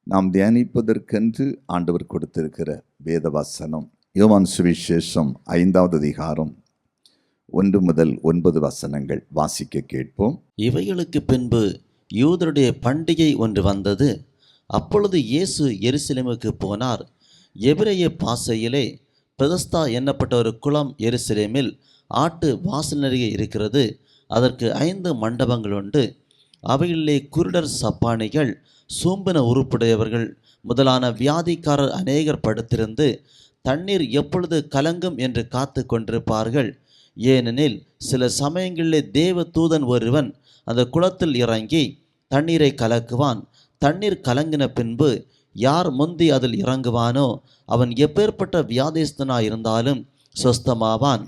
நாம் தியானிப்பதற்கென்று ஆண்டவர் கொடுத்திருக்கிற வேத வசனம் யோவான் சுவிசேஷம் 5வது அதிகாரம் 1 முதல் 9 வசனங்கள் வாசிக்க கேட்போம். இவைகளுக்கு பின்பு யூதருடைய பண்டிகை ஒன்று வந்தது. அப்பொழுது இயேசு எருசலேமுக்கு போனார். எபிரேய பாஷையிலே பெதஸ்தா என்னப்பட்ட ஒரு குளம் எருசலேமில் ஆட்டு வாசலருகே இருக்கிறது. அதற்கு 5 மண்டபங்கள் உண்டு. அவைகளிலே குருடர், சப்பானிகள், சூம்பின உருப்புடையவர்கள் முதலான வியாதிக்காரர் அநேகர் படுத்திருந்து தண்ணீர் எப்பொழுது கலங்கும் என்று காத்து கொண்டிருப்பார்கள். ஏனெனில் சில சமயங்களிலே தேவ தூதன் ஒருவன் அந்த குளத்தில் இறங்கி தண்ணீரை கலக்குவான். தண்ணீர் கலங்கின பின்பு யார் முந்தி அதில் இறங்குவானோ அவன் எப்பேற்பட்ட வியாதிஸ்தனாயிருந்தாலும் சொஸ்தமாவான்.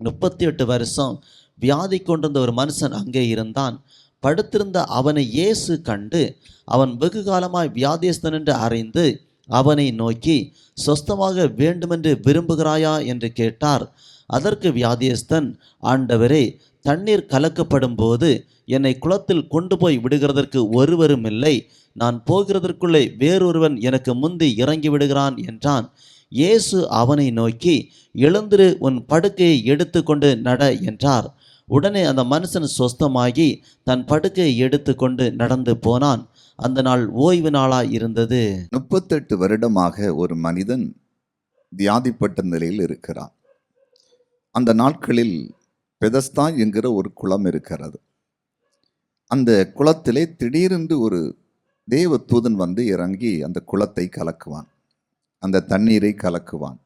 38 வருஷம் வியாதி கொண்டிருந்த ஒரு மனுஷன் அங்கே இருந்தான். படுத்திருந்த அவனை இயேசு கண்டு அவன் வெகு காலமாய் வியாதிஸ்தன் என்று அறிந்து அவனை நோக்கி, சொஸ்தமாக வேண்டுமென்று விரும்புகிறாயா என்று கேட்டார். அதற்கு வியாதியஸ்தன், ஆண்டவரே, தண்ணீர் கலக்கப்படும் போது என்னை குளத்தில் கொண்டு போய் விடுகிறதற்கு ஒருவரும் இல்லை. நான் போகிறதற்குள்ளே வேறொருவன் எனக்கு முந்தி இறங்கி விடுகிறான் என்றான். இயேசு அவனை நோக்கி, எழுந்திரு, உன் படுக்கையை எடுத்து கொண்டு நட என்றார். உடனே அந்த மனுஷன் சொஸ்தமாகி தன் படுக்கையை எடுத்து கொண்டு நடந்து போனான். அந்த நாள் ஓய்வு நாளாய் இருந்தது. 38 வருடமாக ஒரு மனிதன் வியாதிப்பட்ட நிலையில் இருக்கிறான். அந்த நாட்களில் பெதஸ்தா என்கிற ஒரு குளம் இருக்கிறது. அந்த குளத்திலே திடீரென்று ஒரு தேவ தூதன் வந்து இறங்கி அந்த குளத்தை கலக்குவான், அந்த தண்ணீரை கலக்குவான்.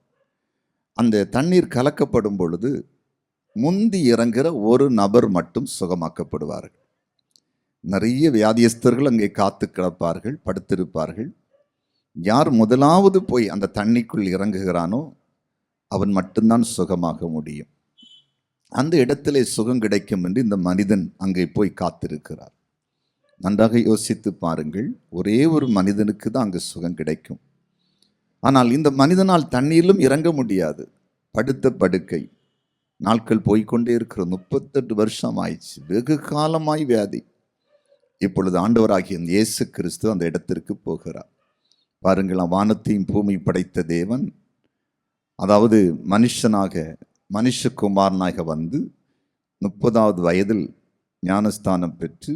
அந்த தண்ணீர் கலக்கப்படும் பொழுது முந்தி இறங்குகிற ஒரு நபர் மட்டும் சுகமாக்கப்படுவார்கள். நிறைய வியாதியஸ்தர்கள் அங்கே காத்து கிடப்பார்கள், படுத்திருப்பார்கள். யார் முதலாவது போய் அந்த தண்ணிக்குள் இறங்குகிறானோ அவன் மட்டும்தான் சுகமாக முடியும். அந்த இடத்திலே சுகம் கிடைக்கும் என்று இந்த மனிதன் அங்கே போய் காத்திருக்கிறார். நன்றாக யோசித்து பாருங்கள், ஒரே ஒரு மனிதனுக்கு தான் அங்கே சுகம் கிடைக்கும். ஆனால் இந்த மனிதனால் தண்ணீரிலும் இறங்க முடியாது. படுத்த படுக்கை, நாட்கள் போய்கொண்டே இருக்கிற 38 வருஷம் ஆயிடுச்சு, வெகு காலமாய் வியாதி. இப்பொழுது ஆண்டவராகிய இயேசு கிறிஸ்து அந்த இடத்திற்கு போகிறார். பாருங்கள், வானத்தையும் பூமி படைத்த தேவன், அதாவது மனுஷகுமாரனாக வந்து 30வது வயதில் ஞானஸ்தானம் பெற்று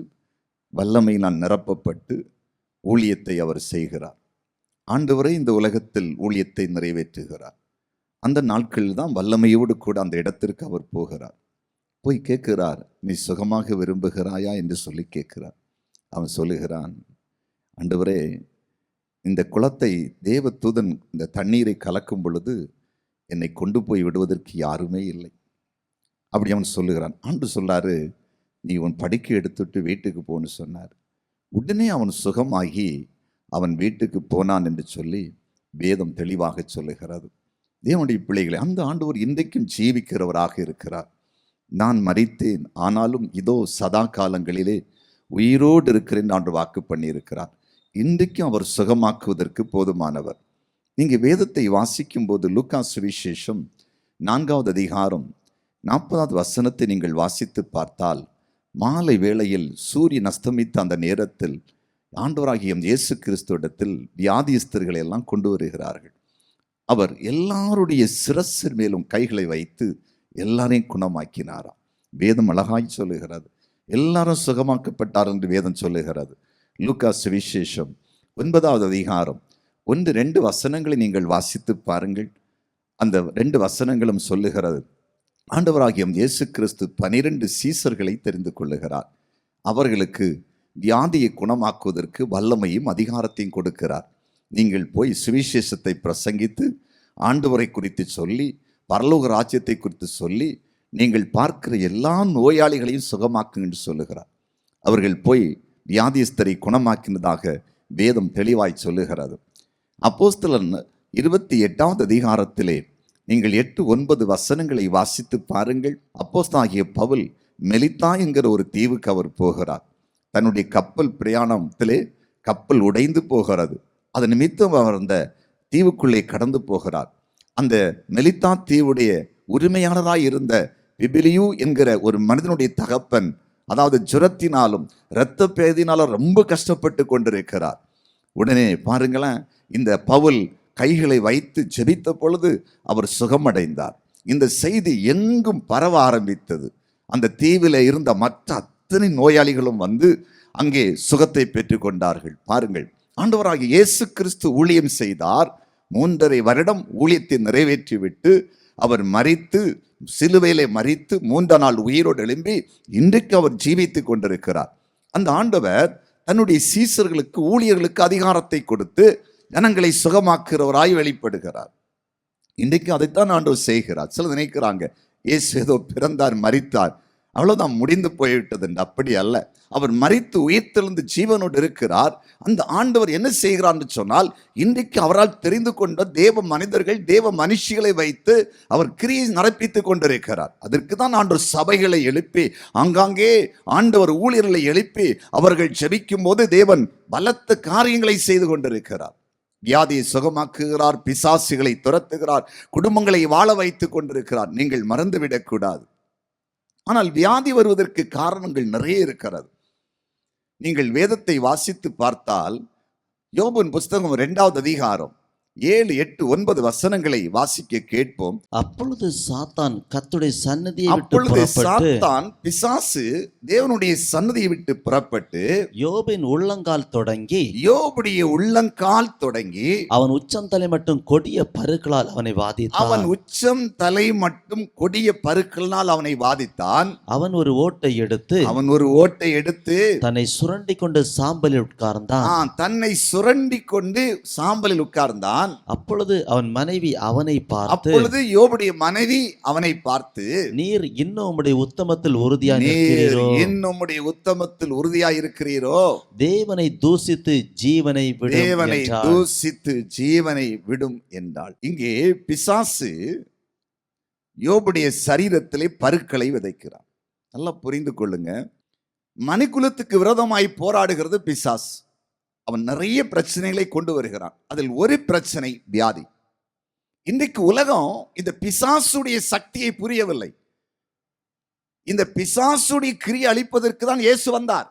வல்லமையினால் நிரப்பப்பட்டு ஊழியத்தை அவர் செய்கிறார். ஆண்டவரை இந்த உலகத்தில் ஊழியத்தை நிறைவேற்றுகிறார். அந்த நாட்களில் தான் வல்லமையோடு கூட அந்த இடத்திற்கு அவர் போகிறார். போய் கேட்கிறார், நீ சுகமாக விரும்புகிறாயா என்று சொல்லி கேட்கிறார். அவன் சொல்லுகிறான், ஆண்டவரே, இந்த குளத்தை தேவ தூதன் இந்த தண்ணீரை கலக்கும் பொழுது என்னை கொண்டு போய் விடுவதற்கு யாருமே இல்லை. அப்படி அவன் சொல்லுகிறான். ஆண்டவர் சொல்றாரு, நீ உன் படுக்கை எடுத்துட்டு வீட்டுக்கு போன்னு சொன்னார். உடனே அவன் சுகமாகி அவன் வீட்டுக்கு போனான் என்று சொல்லி வேதம் தெளிவாக சொல்லுகிறது. தேவனுடைய பிள்ளைகளை, அந்த ஆண்டவர் இன்றைக்கும் ஜீவிக்கிறவராக இருக்கிறார். நான் மரித்தேன், ஆனாலும் இதோ சதா காலங்களிலே உயிரோடு இருக்கிறேன் ஆண்டு வாக்கு பண்ணியிருக்கிறார். இன்றைக்கும் அவர் சுகமாக்குவதற்கு போதுமானவர். நீங்கள் வேதத்தை வாசிக்கும் போது லூக்கா சுவிசேஷம் 4வது அதிகாரம் 40வது வசனத்தை நீங்கள் வாசித்து பார்த்தால், மாலை வேளையில் சூரியன் அஸ்தமித்த அந்த நேரத்தில் ஆண்டவராகிய இயேசு கிறிஸ்துவிடத்தில் வியாதியஸ்தர்களை எல்லாம் கொண்டு வருகிறார்கள். அவர் எல்லாருடைய சிரசின் மேலும் கைகளை வைத்து எல்லாரையும் குணமாக்கினாராம். வேதம் அழகாய் சொல்லுகிறது. எல்லாரும் சுகமாக்கப்பட்டார் என்று வேதம் சொல்லுகிறது. லூக்கா சுவிசேஷம் 9வது அதிகாரம் 1-2 வசனங்களை நீங்கள் வாசித்து பாருங்கள். அந்த 2 வசனங்களும் சொல்லுகிறது, ஆண்டவராகிய இயேசு கிறிஸ்து 12 சீசர்களை தெரிந்து கொள்ளுகிறார். அவர்களுக்கு வியாதியை குணமாக்குவதற்கு வல்லமையும் அதிகாரத்தையும் கொடுக்கிறார். நீங்கள் போய் சுவிசேஷத்தை பிரசங்கித்து ஆண்டவரை குறித்து சொல்லி, பரலோக ராஜ்யத்தை குறித்து சொல்லி, நீங்கள் பார்க்கிற எல்லா நோயாளிகளையும் சுகமாக்குங்க என்று சொல்லுகிறார். அவர்கள் போய் வியாதியஸ்தரை குணமாக்கினதாக வேதம் தெளிவாய் சொல்லுகிறது. அப்போஸ்தலர் 28வது அதிகாரத்திலே நீங்கள் 8-9 வசனங்களை வாசித்து பாருங்கள். அப்போஸ்தலனாகிய பவுல் மெலித்தா என்கிற ஒரு தீவுக்கு அவர் போகிறார். தன்னுடைய கப்பல் பிரயாணத்திலே கப்பல் உடைந்து போகிறது. அது நிமித்தம் அவர் அந்த தீவுக்குள்ளே கடந்து போகிறார். அந்த மெலித்தா தீவுடைய உரிமையாளராய் இருந்த பிபிலியு என்கிற ஒரு மனிதனுடைய தகப்பன், அதாவது ஜுரத்தினாலும் இரத்த பேதினாலும் ரொம்ப கஷ்டப்பட்டு கொண்டிருக்கிறார். உடனே பாருங்களேன், இந்த பவுல் கைகளை வைத்து ஜெபித்த பொழுது அவர் சுகமடைந்தார். இந்த செய்தி எங்கும் பரவ ஆரம்பித்தது. அந்த தீவில இருந்த மற்ற அத்தனை நோயாளிகளும் வந்து அங்கே சுகத்தை பெற்றுக் கொண்டார்கள். பாருங்கள், ஆண்டவராகிய இயேசு கிறிஸ்து ஊழியம் செய்தார். 3.5 வருடம் ஊழியத்தை நிறைவேற்றிவிட்டு அவர் மரித்து, சிலுவையிலே மரித்து 3ஆம் நாள் உயிரோடு எழும்பி இன்றைக்கு அவர் ஜீவித்துக் கொண்டிருக்கிறார். அந்த ஆண்டவர் தன்னுடைய சீசர்களுக்கு, ஊழியர்களுக்கு அதிகாரத்தை கொடுத்து ஜனங்களை சுகமாக்குறவராய் வெளிப்படுகிறார். இன்றைக்கு அதைத்தான் ஆண்டவர் செய்கிறார். சிலர் நினைக்கிறாங்க, இயேசு ஏதோ பிறந்தார், மரித்தார், அவ்வளவுதான், முடிந்து போய்விட்டது என்று. அப்படி அல்ல. அவர் மரித்து உயிர்த்தெழுந்து ஜீவனோடு இருக்கிறார். அந்த ஆண்டவர் என்ன செய்கிறார் என்று சொன்னால், இன்றைக்கு அவரால் தெரிந்து கொண்ட தேவ மனிதர்கள், தேவ மனுஷிகளை வைத்து அவர் கிரியை நடப்பித்துக் கொண்டிருக்கிறார். அதற்கு தான் ஆண்டவர் சபைகளை எழுப்பி, ஆங்காங்கே ஆண்டவர் ஊழியர்களை எழுப்பி அவர்கள் ஜெபிக்கும் போது தேவன் பலத்த காரியங்களை செய்து கொண்டிருக்கிறார். வியாதியை சுகமாக்குகிறார், பிசாசுகளை துரத்துகிறார், குடும்பங்களை வாழ வைத்துக் கொண்டிருக்கிறார். நீங்கள் மறந்துவிடக்கூடாது. ஆனால் வியாதி வருவதற்கு காரணங்கள் நிறைய இருக்கிறது. நீங்கள் வேதத்தை வாசித்து பார்த்தால், யோபின் புஸ்தகம் 2ஆம் அதிகாரம் 7, 8, 9 வசனங்களை வாசிக்க கேட்போம். அப்பொழுது சாத்தான் கர்த்தருடைய சன்னதியை விட்டு அப்பொழுது புறப்பட்டு சாத்தான், பிசாசு தேவனுடைய சன்னதியை விட்டு புறப்பட்டு யோபின் உள்ளங்கால் தொடங்கி யோபுடைய உள்ளங்கால் தொடங்கி அவன் உச்சந்தலை மட்டும் கொடிய பருக்களால் அவனை வாதித்தான். அவன் உச்சம் தலை மட்டும் கொடிய பருக்களால் அவனை வாதித்தான். அவன் ஒரு ஓட்டை எடுத்து தன்னை சுரண்டி கொண்டு சாம்பலில் உட்கார்ந்தான். தன்னை சுரண்டி கொண்டு சாம்பலில் உட்கார்ந்தான். அப்பொழுது அவன் மனைவி அவனை பார்த்து, அப்பொழுது யோபுடைய மனைவி அவனை பார்த்து, நீர் இன்னும் உம்முடைய உத்தமத்தில் உறுதியாய் இருக்கிறீரோ, தேவனை தூசித்து ஜீவனை விடும் என்றாள். இங்கே பிசாசு யோபுடைய சரீரத்திலே பருக்களை விதைக்கிறான். நல்லா புரிந்து கொள்ளுங்க. மனுக்குலத்துக்கு விரோதமாய் போராடுகிறது பிசாசு. அவன் நிறைய பிரச்சனைகளை கொண்டு வருகிறான். அதில் ஒரு பிரச்சனை வியாதி. இன்றைக்கு உலகம் இந்த பிசாசுடைய சக்தியை புரியவில்லை. இந்த பிசாசுடைய கிரியை அளிப்பதற்கு தான் இயேசு வந்தார்.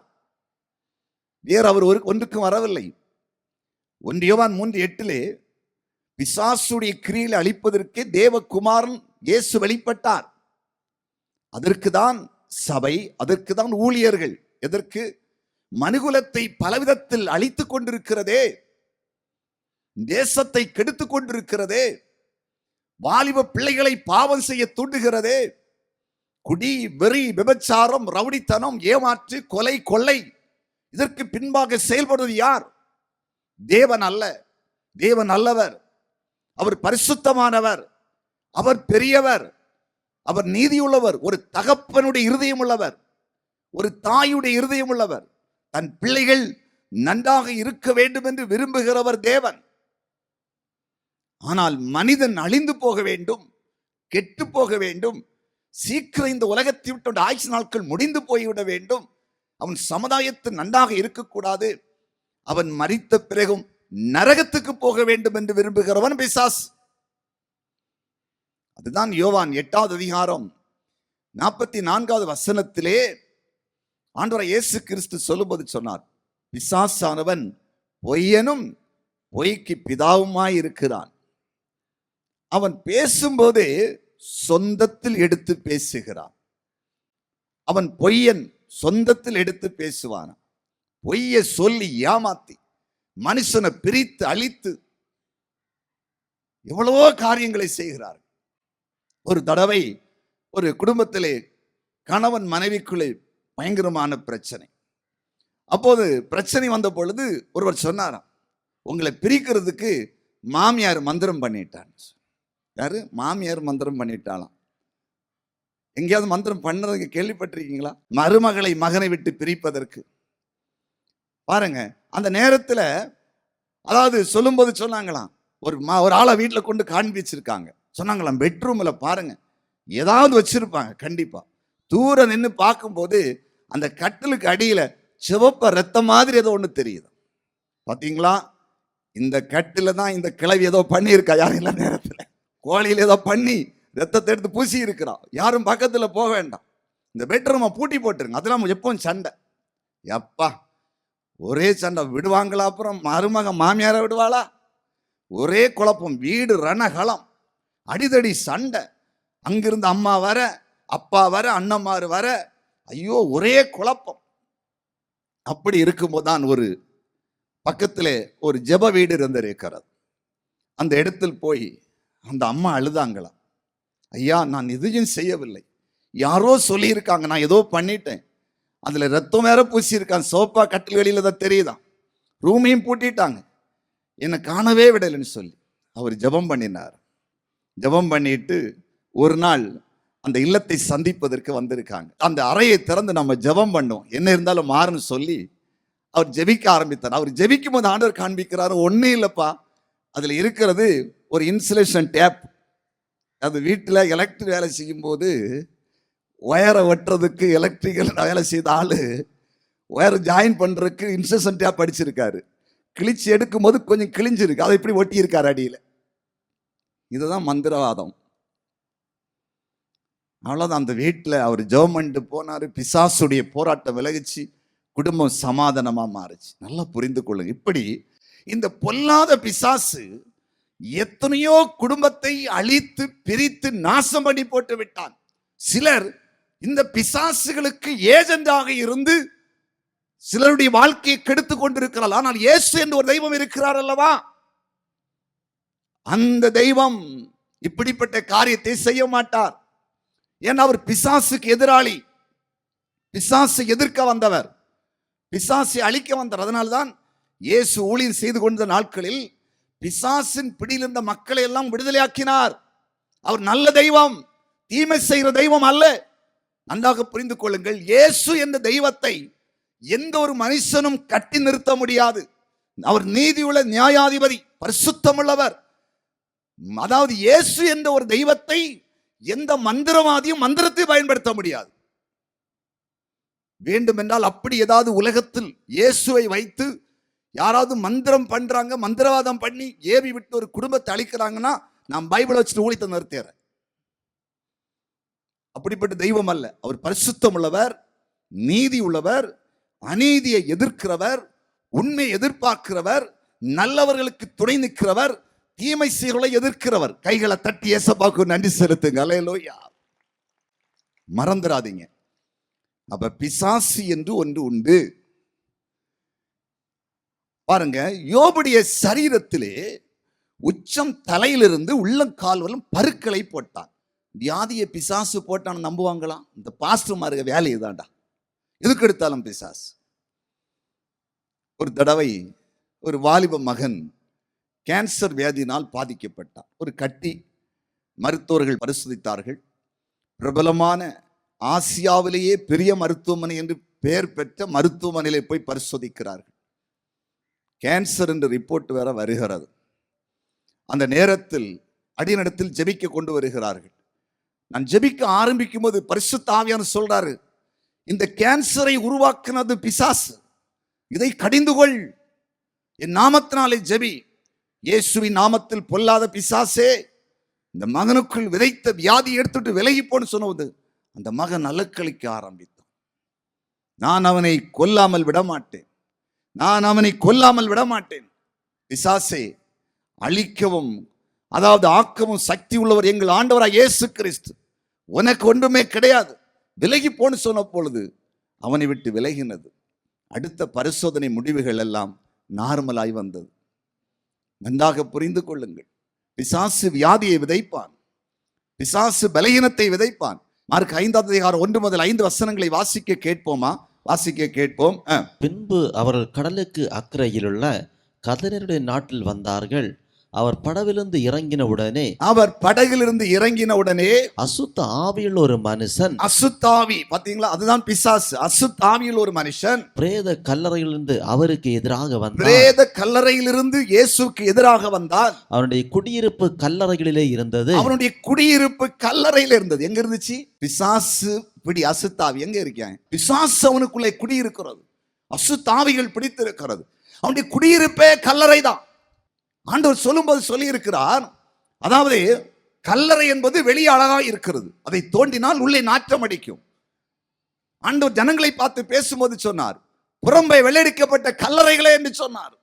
வேறு அவர் ஒன்றுக்கும் வரவில்லை. 1 யோவான் 3:8 பிசாசுடைய கிரியை அளிப்பதற்கு தேவகுமாரன் இயேசு வெளிப்பட்டார். அதற்கு தான் சபை, அதற்கு தான் ஊழியர்கள். எதற்கு? மனுகுலத்தை பலவிதத்தில் அழித்துக் கொண்டிருக்கிறதே, தேசத்தை கெடுத்துக் கொண்டிருக்கிறதே, வாலிப பிள்ளைகளை பாவம் செய்ய தூண்டுகிறதே, குடி, வெறி, விபச்சாரம், ரவுடித்தனம், ஏமாற்று, கொலை, கொள்ளை, இதற்கு பின்பாக செயல்படுவது யார்? தேவன் அல்ல. தேவன் நல்லவர், அவர் பரிசுத்தமானவர், அவர் பெரியவர், அவர் நீதியுள்ளவர், ஒரு தகப்பனுடைய இருதயம் உள்ளவர், ஒரு தாயுடைய இருதயம் உள்ளவர். தன் பிள்ளைகள் நன்றாக இருக்க வேண்டும் என்று விரும்புகிறவர் தேவன். ஆனால் மனிதன் அழிந்து போக வேண்டும், கெட்டு போக வேண்டும், சீக்கிரம் இந்த உலகத்தை விட்டு ஆயுசு நாட்கள் முடிந்து போய்விட வேண்டும், அவன் சமுதாயத்தில் நன்றாக இருக்கக்கூடாது, அவன் மரித்த பிறகும் நரகத்துக்கு போக வேண்டும் என்று விரும்புகிறவன் பிசாசு. அதுதான் யோவான் 8ஆம் அதிகாரம் 44வது வசனத்திலே ஆண்டவர் இயேசு கிறிஸ்து சொல்லும்போது சொன்னார், பிசாசானவன் பொய்யனும் பொய்க்கு பிதாவுமாய் இருக்கிறான். அவன் பேசும்போது சொந்தத்தில் எடுத்து பேசுகிறான். அவன் பொய்யன், சொந்தத்தில் எடுத்து பேசுவான். பொய்யை சொல்லி ஏமாத்தி மனுஷனை பிரித்து அழித்து எவ்வளவோ காரியங்களை செய்கிறார். ஒரு தடவை ஒரு குடும்பத்திலே கணவன் மனைவிக்குள்ளே பயங்கரமான பிரச்சனை. அப்போது பிரச்சனை வந்த பொழுது ஒருவர் சொன்னாராம், உங்களை பிரிக்கிறதுக்கு மாமியார் மந்திரம் பண்ணிட்டான். யாரு? மாமியார் மந்திரம் பண்ணிட்டாலாம். எங்கேயாவது மந்திரம் பண்ணதுக்கு கேள்விப்பட்டிருக்கீங்களா? மருமகளை மகனை விட்டு பிரிப்பதற்கு. பாருங்க, அந்த நேரத்தில் அதாவது சொல்லும்போது சொன்னாங்களாம், ஒரு ஆளை வீட்டில் கொண்டு காண்பிச்சிருக்காங்க. சொன்னாங்களாம், பெட்ரூம்ல பாருங்க ஏதாவது வச்சிருப்பாங்க. கண்டிப்பா தூர நின்று பார்க்கும்போது அந்த கட்டிலுக்கு அடியில சிவப்ப ரத்தம் மாதிரி ஏதோ ஒன்று தெரியுது. பார்த்தீங்களா? இந்த கட்டில தான் இந்த கிளவி ஏதோ பண்ணியிருக்கா. யாரும் இல்லை நேரத்தில் கோழியில் ஏதோ பண்ணி ரத்தத்தை எடுத்து பூசி இருக்கிறான். யாரும் பக்கத்தில் போக வேண்டாம். இந்த பெட்ரூமை பூட்டி போட்டுருங்க. அதெல்லாம் எப்பவும் சண்டை. எப்பா ஒரே சண்டை. விடுவாங்களா? அப்புறம் மருமக மாமியாரை விடுவாளா? ஒரே குழப்பம். வீடு ரணகளம், அடிதடி சண்டை. அங்கிருந்து அம்மா வர, அப்பா வர, அண்ணன்மார் வர, ஐயோ ஒரே குழப்பம். அப்படி இருக்கும்போது தான் ஒரு பக்கத்திலே ஒரு ஜெப வீடு இருந்திருக்கிறது. அந்த இடத்தில் போய் அந்த அம்மா அழுதாங்களாம். ஐயா, நான் எதையும் செய்யவில்லை, யாரோ சொல்லியிருக்காங்க, நான் ஏதோ பண்ணிட்டேன், அதில் ரத்தம் வேற பூசியிருக்காங்க, சோப்பா கட்டில்களில் தான் தெரியுதான், ரூமையும் பூட்டிட்டாங்க, என்னை காணவே விடலைன்னு சொல்லி அவர் ஜெபம் பண்ணினார். ஜெபம் பண்ணிட்டு ஒரு நாள் அந்த இல்லத்தை சந்திப்பதற்கு வந்திருக்காங்க. அந்த அறையை திறந்து நம்ம ஜெபம் பண்ணோம், என்ன இருந்தாலும் மாறுன்னு சொல்லி அவர் ஜெபிக்க ஆரம்பித்தார். அவர் ஜெபிக்கும் போது ஆண்டவர் காண்பிக்கிறாரு, ஒன்றும் இல்லைப்பா, அதில் இருக்கிறது ஒரு இன்சுலேஷன் டேப். அது வீட்டில் எலக்ட்ரிக் வேலை செய்யும் போது ஒயரை வெட்டுறதுக்கு எலக்ட்ரிக்கல் வேலை செய்த ஆள் ஒயர் ஜாயின் பண்ணுறதுக்கு இன்சுலேஷன் டேப் அடிச்சிருக்காரு. கிழிச்சு எடுக்கும் போது கொஞ்சம் கிழிஞ்சிருக்கு, அதை இப்படி ஒட்டியிருக்காரு அடியில். இதுதான் மந்திரவாதம். அவ்வளோதான். அந்த வீட்டில் அவர் ஜெபம் பண்ணிட்டு போனார். பிசாசுடைய போராட்டம் விலகிச்சு, குடும்பம் சமாதானமாக மாறுச்சு. நல்லா புரிந்து கொள்ளுங்க. இப்படி இந்த பொல்லாத பிசாசு எத்தனையோ குடும்பத்தை அழித்து பிரித்து நாசம் பண்ணி போட்டு விட்டான். சிலர் இந்த பிசாசுகளுக்கு ஏஜெண்டாக இருந்து சிலருடைய வாழ்க்கையை கெடுத்து கொண்டிருக்கிறார். ஆனால் இயேசு என்று ஒரு தெய்வம் இருக்கிறார் அல்லவா, அந்த தெய்வம் இப்படிப்பட்ட காரியத்தை செய்ய மாட்டார். ஏன்னா அவர் பிசாசுக்கு எதிராளி, பிசாசு எதிர்க்க வந்தவர், பிசாசை அழிக்க வந்தார். அதனால்தான் இயேசு ஊழியம் செய்து கொண்ட நாட்களில் பிசாசின் பிடியில் இருந்த மக்களை எல்லாம் விடுதலையாக்கினார். அவர் நல்ல தெய்வம், தீமை செய்கிற தெய்வம் அல்ல. நன்றாக புரிந்து கொள்ளுங்கள். இயேசு என்ற தெய்வத்தை எந்த ஒரு மனுஷனும் கட்டி நிறுத்த முடியாது. அவர் நீதியுள்ள நியாயாதிபதி, பரிசுத்தமுள்ளவர். அதாவது இயேசு என்ற ஒரு தெய்வத்தை எந்த மந்திரவாதியும் மந்திரத்தை பயன்படுத்த முடியாது. வேண்டுமென்றால் அப்படி ஏதாவது உலகத்தில் இயேசுவை வைத்து யாராவது மந்திரம் பண்றாங்க, மந்திரவாதம் பண்ணி ஏவி விட்டு ஒரு குடும்பத்தை அழிக்கிறாங்கன்னா நான் பைபிளை வச்சுட்டு ஊழியத்தை நிறுத்துறேன். அப்படிப்பட்ட தெய்வம் அல்ல. அவர் பரிசுத்தம் உள்ளவர், நீதி உள்ளவர், அநீதியை எதிர்க்கிறவர், உண்மையை எதிர்பார்க்கிறவர், நல்லவர்களுக்கு துணை நிற்கிறவர், தீமை செய்களை எதிர்க்கிறவர். கைகளை தட்டி ஏசப்பாக்கு நன்றி செலுத்துங்க. அல்லேலூயா. மறந்துடாதீங்க. அப்ப பிசாசு என்று ஒன்று உண்டு. பாருங்க, யோபுடைய சரீரத்திலே உச்சம் தலையிலிருந்து உள்ளங்கால் வரலும் பருக்களை போட்டான். வியாதியை பிசாசு போட்டான்னு நம்புவாங்களாம்? இந்த பாஸ்டர்மாருக வேலை இதாண்டா, எதுக்கு எடுத்தாலும் பிசாசு. ஒரு தடவை ஒரு வாலிப மகன் கேன்சர் வியாதியினால் பாதிக்கப்பட்டான். ஒரு கட்டி, மருத்துவர்கள் பரிசோதித்தார்கள். பிரபலமான ஆசியாவிலேயே பெரிய மருத்துவமனை என்று பெயர் பெற்ற மருத்துவமனையிலே போய் பரிசோதிக்கிறார்கள். கேன்சர் என்று ரிப்போர்ட் வேற வருகிறது. அந்த நேரத்தில் அடியனிடத்தில் ஜெபிக்க கொண்டு வருகிறார்கள். நான் ஜெபிக்க ஆரம்பிக்கும் போது பரிசுத்த ஆவியானவர் சொல்றாரு, இந்த கேன்சரை உருவாக்குனது பிசாசு, இதை கடிந்து கொள், என் நாமத்தினாலே ஜெபி, இயேசுவின் நாமத்தில் பொல்லாத பிசாசே, இந்த மகனுக்குள் விதைத்த வியாதி எடுத்துட்டு விலகி போன்னு சொன்னது. அந்த மகன் அலக்களிக்க ஆரம்பித்தான். நான் அவனை கொல்லாமல் விடமாட்டேன், நான் அவனை கொல்லாமல் விடமாட்டேன். பிசாசே, அழிக்கவும் அதாவது ஆக்கவும் சக்தி உள்ளவர் எங்கள் ஆண்டவராய் இயேசு கிறிஸ்து, உனக்கு ஒன்றுமே கிடையாது, விலகி போன்னு சொன்ன பொழுது அவனை விட்டு விலகினது. அடுத்த பரிசோதனை முடிவுகள் எல்லாம் நார்மலாய் வந்தது. நன்றாக புரிந்து கொள்ளுங்கள். பிசாசு வியாதியை விதைப்பான், பிசாசு பலகீனத்தை விதைப்பான். மார்க் 5 முதல் 5 வசனங்களை வாசிக்க கேட்போமா? வாசிக்க கேட்போம். பின்பு அவர்கள் கடலுக்கு அக்கறையிலுள்ள கதரருடைய நாட்டில் வந்தார்கள். அவர் படவிலிருந்து இறங்கின உடனே அசுத்த ஆவியில் ஒரு மனுஷன், அசுத்தாவி பாத்தீங்களா, அதுதான் பிசாசு. அசுத்தாவியில் ஒரு மனுஷன் பிரேத கல்லறையிலிருந்து அவருக்கு எதிராக வந்தார். பிரேத கல்லறையிலிருந்து இயேசுவுக்கு எதிராக வந்தார். அவனுடைய குடியிருப்பு கல்லறைகளிலே இருந்தது. அவனுடைய குடியிருப்பு கல்லறையில இருந்தது. எங்க இருந்துச்சு? பிசாசு பிடி அசுத்தாவி எங்க இருக்காங்க? பிசாசு அவனுக்குள்ளே குடியிருக்கிறது, அசுத்தாவிகள் பிடித்திருக்கிறது. அவனுடைய குடியிருப்பே கல்லறை தான். ஆண்டவர் சொல்லும்போது சொல்லி இருக்கிறார், அதாவது கல்லறை என்பது வெளியே அழகா இருக்கிறது, அதை தோண்டினால் உள்ளே நாற்றம் அடிக்கும். ஆண்டவர் ஜனங்களை பார்த்து பேசும்போது சொன்னார், புறம்பே வெள்ளடிக்கப்பட்ட கல்லறைகளே என்று சொன்னார்.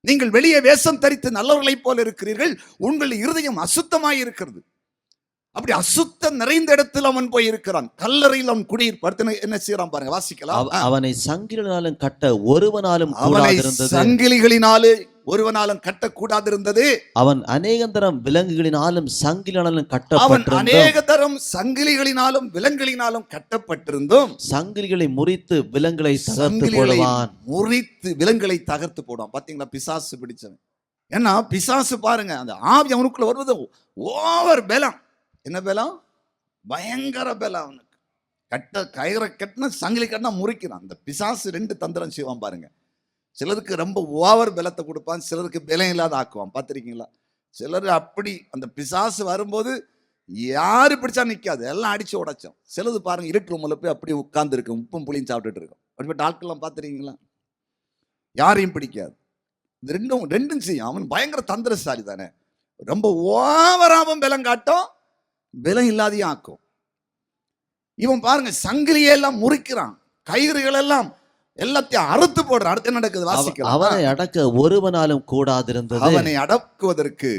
நீங்கள் வெளியே வேஷம் தரித்து நல்லவர்களைப் போல இருக்கிறீர்கள், உங்கள் இருதயம் அசுத்தமாய் இருக்கிறது. அப்படி அசுத்தம் நிறைந்த இடத்தில் அவன் போய் இருக்கிறான். கல்லறையில் அவன் குடியிருப்பு. என்ன செய்யறான் பாருங்க, வாசிக்கலாம். அவனை சங்கிலினாலும் கட்ட ஒருவனாலும் அவனை கூடாதிருந்தது. சங்கிலிகளினாலே ஒருவனாலும் கட்டக்கூடாதிருந்தது. அவன் அநேகந்தரம் விலங்குகளினாலும் சங்கிலினாலும் அவன் கட்டப்பட்டிருந்தும் அநேக தரம் சங்கிலிகளினாலும் விலங்குகளினாலும் கட்டப்பட்டிருந்தும் சங்கிலிகளை முறித்து விலங்குகளை தகர்த்து சங்கிலிகளை போடுவான். முறித்து விலங்குகளை தகர்த்து போடுவான். பாத்தீங்களா, பிசாசு பிடிச்சவன். ஏன்னா பிசாசு பாருங்க, அந்த ஆவி அவனுக்குள்ள வருவது ஓவர் பலம். என்ன பலம்? பயங்கர பலம் அவனுக்கு. கயிறை கட்டின சங்கிலி கட்டினா முறிக்கிறான். அந்த பிசாசு 2 தந்திரம் செய்வான் பாருங்க. சிலருக்கு ரொம்ப ஓவர் பலத்தை கொடுப்பான், சிலருக்கு பலம் இல்லாத ஆக்குவான். பார்த்துருக்கீங்களா? சிலர் அப்படி அந்த பிசாசு வரும்போது யாரு பிடிச்சா நிற்காது, எல்லாம் அடிச்சு உடைச்சோம். சிலது பாருங்க, இருட்டு ரூமில் போய் அப்படி உட்கார்ந்து இருக்கும், உப்பும் புளியும் சாப்பிட்டுட்டு இருக்கும். அப்படிப்பட்ட ஆட்கள்லாம் பார்த்துருக்கீங்களா? யாரையும் பிடிக்காது. இது ரெண்டும் செய்யும். அவன் பயங்கர தந்திரசாலி தானே. ரொம்ப ஓவராகவும் பலம் காட்டும், பலம் இல்லாதையும் ஆக்கும். இவன் பாருங்க, சங்கிலியெல்லாம் முறிக்கிறான், கயிறுகள் எல்லாம் எல்லாத்தையும் அறுத்து போடுறான். அடுத்து என்ன நடக்குது, வாசிக்கலாம். அவனை அடக்க ஒருவனாலும் கூடாதிருந்தது. அவனை அடக்குவதற்கு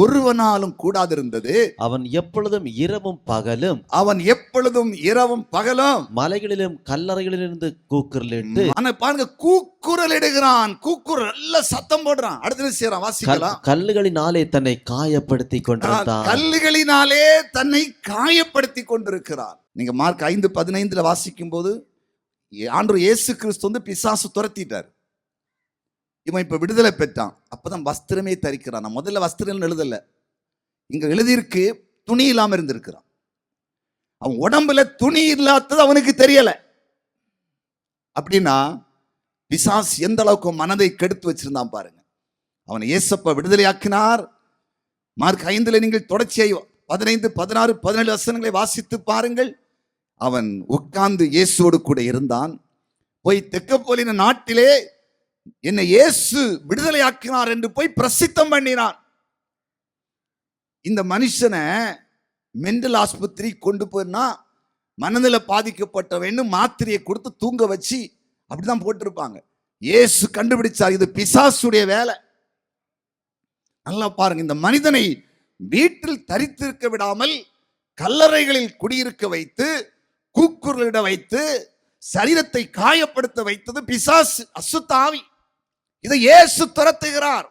ஒருவனாலும் கூடாதிருந்தது. அவன் எப்பொழுதும் இரவும் பகலும் மலைகளிலும் கல்லறைகளிலிருந்து கூக்குரலிட்டு பாருங்க, கூக்குரல் இடுகிறான். கூக்குரல் நல்ல சத்தம் போடுறான். அடுத்து செய்யறான், வாசிக்கலாம். கல்லுகளினாலே தன்னை காயப்படுத்தி கொண்டிருந்தான். கல்லுகளினாலே தன்னை காயப்படுத்தி கொண்டிருக்கிறார். நீங்க மார்க் 5:15 வாசிக்கும் போது ஆண்டவர் இயேசு கிறிஸ்து வந்து பிசாசு துரத்திட்டார். இவன் இப்ப விடுதலை பெற்றான். அப்பதான் வஸ்திரமே தரிக்கிறான். நான் முதல்ல வஸ்திரம் எழுதல, இங்க எழுதியிருக்கு துணி இல்லாம இருந்திருக்கிறான். அவன் உடம்புல துணி இல்லாதது அவனுக்கு தெரியல. அப்படின்னா பிசாசு எந்த அளவுக்கு மனதை கெடுத்து வச்சிருந்தான் பாருங்க. அவனை இயேசப்பா விடுதலையாக்கினார். மார்க் 5 நீங்கள் தொடர்ச்சியை 15, 16, 17 வசனங்களை வாசித்து பாருங்கள். அவன் உட்கார்ந்து இயேசுவோடு கூட இருந்தான். போய் தெக்கப்போலின நாட்டிலே என்னை இயேசு விடுதலையாக்கினார் என்று போய் பிரசித்தம் பண்ணினான். இந்த மனுஷனை மெண்டல் ஆஸ்பத்திரி கொண்டு போனா மனநிலை பாதிக்கப்பட்டவன்னு மாத்திரையை கொடுத்து தூங்க வச்சு அப்படிதான் போட்டிருப்பாங்க. இயேசு கண்டுபிடிச்சார், இது பிசாசுடைய வேலை. நல்லா பாருங்க, இந்த மனிதனை வீட்டில் தரித்திருக்க விடாமல் கல்லறைகளில் குடியிருக்க வைத்து கூக்குரலிட வைத்து சரீரத்தை காயப்படுத்த வைத்தது பிசாசு, அசுத்த ஆவி. இதை இயேசு துரத்துகிறார்.